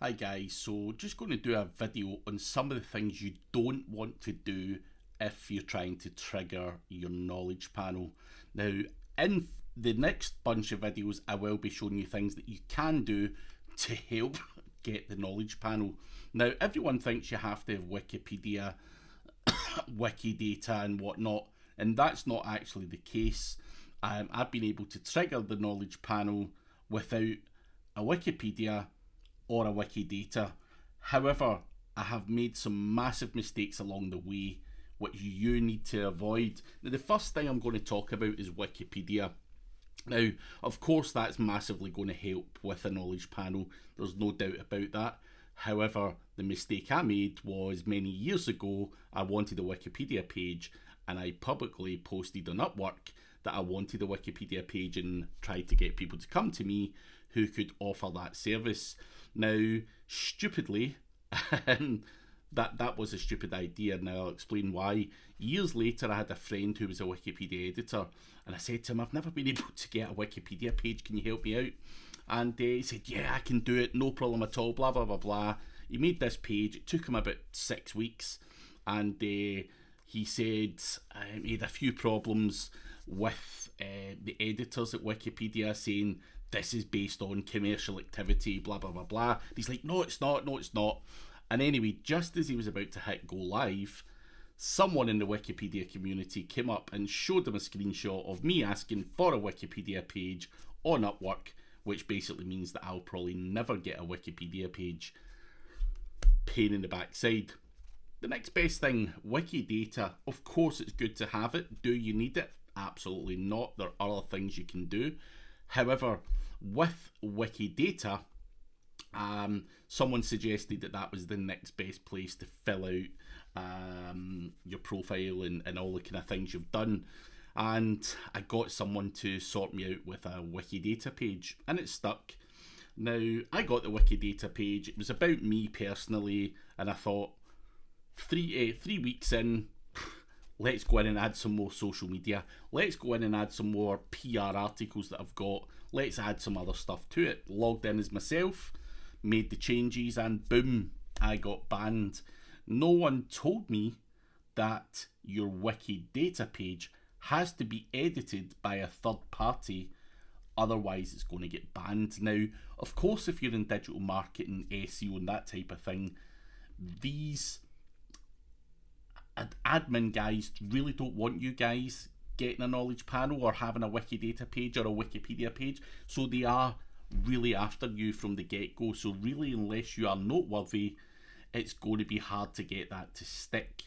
Hi guys, so just going to do a video on some of the things you don't want to do if you're trying to trigger your knowledge panel. Now, in the next bunch of videos, I will be showing you things that you can do to help get the knowledge panel. Now, everyone thinks you have to have Wikipedia, Wikidata and whatnot, and that's not actually the case. I've been able to trigger the knowledge panel without a Wikipedia or a Wikidata. However, I have made some massive mistakes along the way which you need to avoid. Now, the first thing I'm going to talk about is Wikipedia. Now, of course, that's massively going to help with a knowledge panel. There's no doubt about that. However, the mistake I made was many years ago, I wanted a Wikipedia page and I publicly posted on Upwork that I wanted a Wikipedia page and tried to get people to come to me who could offer that service. Now, stupidly, that was a stupid idea. Now I'll explain why. Years later, I had a friend who was a Wikipedia editor, and I said to him, I've never been able to get a Wikipedia page, can you help me out? And he said, yeah, I can do it, no problem at all, blah, blah, blah, blah. He made this page, it took him about 6 weeks, and he said he had a few problems with the editors at Wikipedia saying, this is based on commercial activity, blah, blah, blah, blah. He's like, no, it's not, no, it's not. And anyway, just as he was about to hit go live, someone in the Wikipedia community came up and showed him a screenshot of me asking for a Wikipedia page on Upwork, which basically means that I'll probably never get a Wikipedia page. Pain in the backside. The next best thing, Wikidata. Of course, it's good to have it. Do you need it? Absolutely not. There are other things you can do. However, with Wikidata, someone suggested that was the next best place to fill out your profile and all the kind of things you've done. And I got someone to sort me out with a Wikidata page, and it stuck. Now, I got the Wikidata page. It was about me personally, and I thought, 3 weeks in, let's go in and add some more social media. Let's go in and add some more PR articles that I've got. Let's add some other stuff to it. Logged in as myself, made the changes, and boom, I got banned. No one told me that your Wikidata page has to be edited by a third party, otherwise it's going to get banned. Now, of course, if you're in digital marketing, SEO and that type of thing, these admin guys really don't want you guys getting a knowledge panel or having a Wikidata page or a Wikipedia page, so they are really after you from the get-go. So really, unless you are noteworthy, it's going to be hard to get that to stick.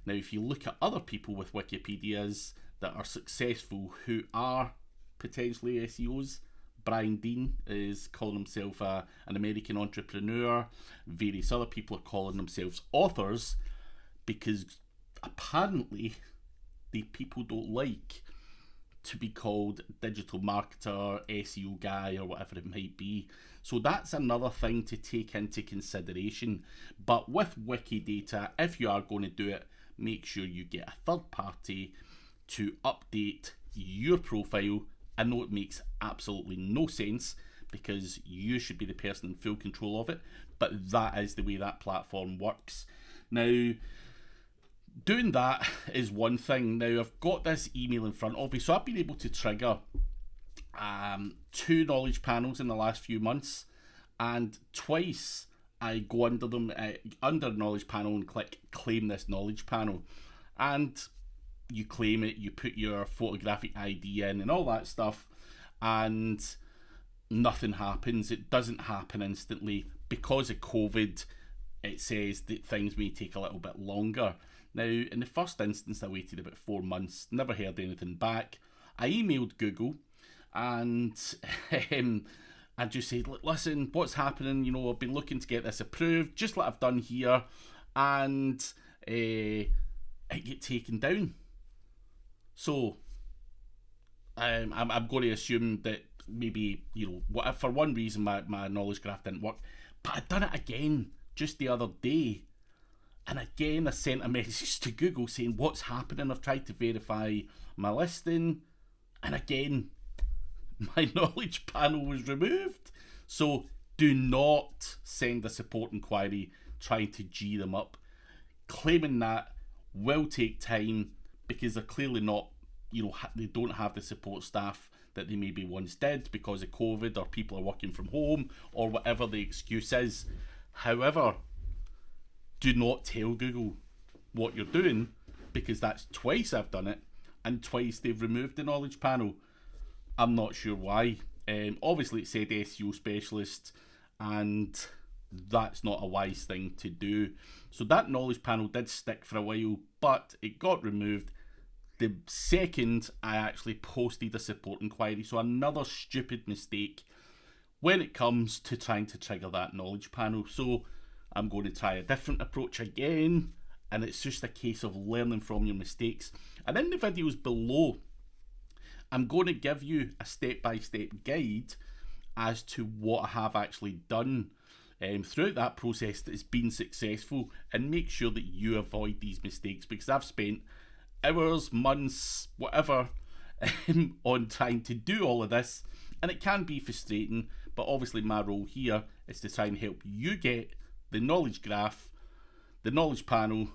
Now, if you look at other people with Wikipedias that are successful who are potentially SEOs, Brian Dean is calling himself an American entrepreneur. Various other people are calling themselves authors because apparently the people don't like to be called digital marketer, SEO guy, or whatever it might be. So that's another thing to take into consideration. But with Wikidata, if you are going to do it, make sure you get a third party to update your profile. I know it makes absolutely no sense because you should be the person in full control of it, but that is the way that platform works. Now, doing that is one thing. Now, I've got this email in front of me, so I've been able to trigger 2 knowledge panels in the last few months, and twice I go under them, under knowledge panel, and click claim this knowledge panel, and you claim it, you put your photographic ID in and all that stuff, and nothing happens. It doesn't happen instantly. Because of COVID, it says that things may take a little bit longer. Now, in the first instance, I waited about 4 months, never heard anything back. I emailed Google and I just said, listen, what's happening? You know, I've been looking to get this approved, just like I've done here, and it get taken down. So I'm going to assume that maybe, you know, what for one reason my knowledge graph didn't work, but I'd done it again just the other day. And again, I sent a message to Google saying, what's happening? I've tried to verify my listing, and again, my knowledge panel was removed. So Do not send a support inquiry trying to G them up. Claiming that will take time because they're clearly not, they don't have the support staff that they maybe once did because of COVID, or people are working from home, or whatever the excuse is. However, do not tell Google what you're doing, because that's twice I've done it, and twice they've removed the knowledge panel. I'm not sure why. Obviously it said SEO specialist, and that's not a wise thing to do. So that knowledge panel did stick for a while, but it got removed the second I actually posted a support inquiry. So another stupid mistake when it comes to trying to trigger that knowledge panel. So I'm going to try a different approach again, and it's just a case of learning from your mistakes. And in the videos below, I'm going to give you a step-by-step guide as to what I have actually done throughout that process that has been successful, and make sure that you avoid these mistakes, because I've spent hours, months, whatever on trying to do all of this, and it can be frustrating, but obviously my role here is to try and help you get the knowledge graph, the knowledge panel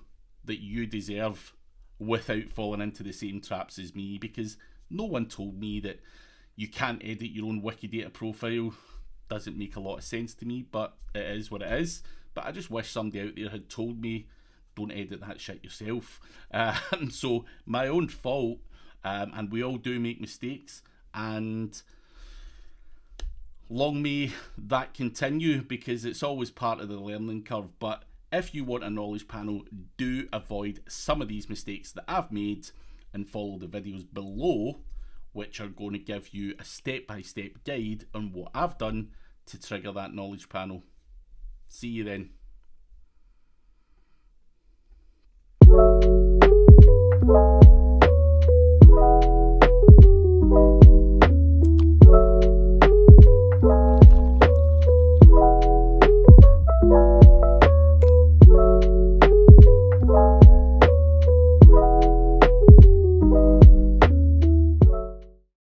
that you deserve, without falling into the same traps as me, because no one told me that you can't edit your own Wikidata profile. Doesn't make a lot of sense to me, but it is what it is. But I just wish somebody out there had told me, don't edit that shit yourself. So my own fault, and we all do make mistakes, and long may that continue, because it's always part of the learning curve. But if you want a knowledge panel, do avoid some of these mistakes that I've made, and follow the videos below, which are going to give you a step-by-step guide on what I've done to trigger that knowledge panel. See you then.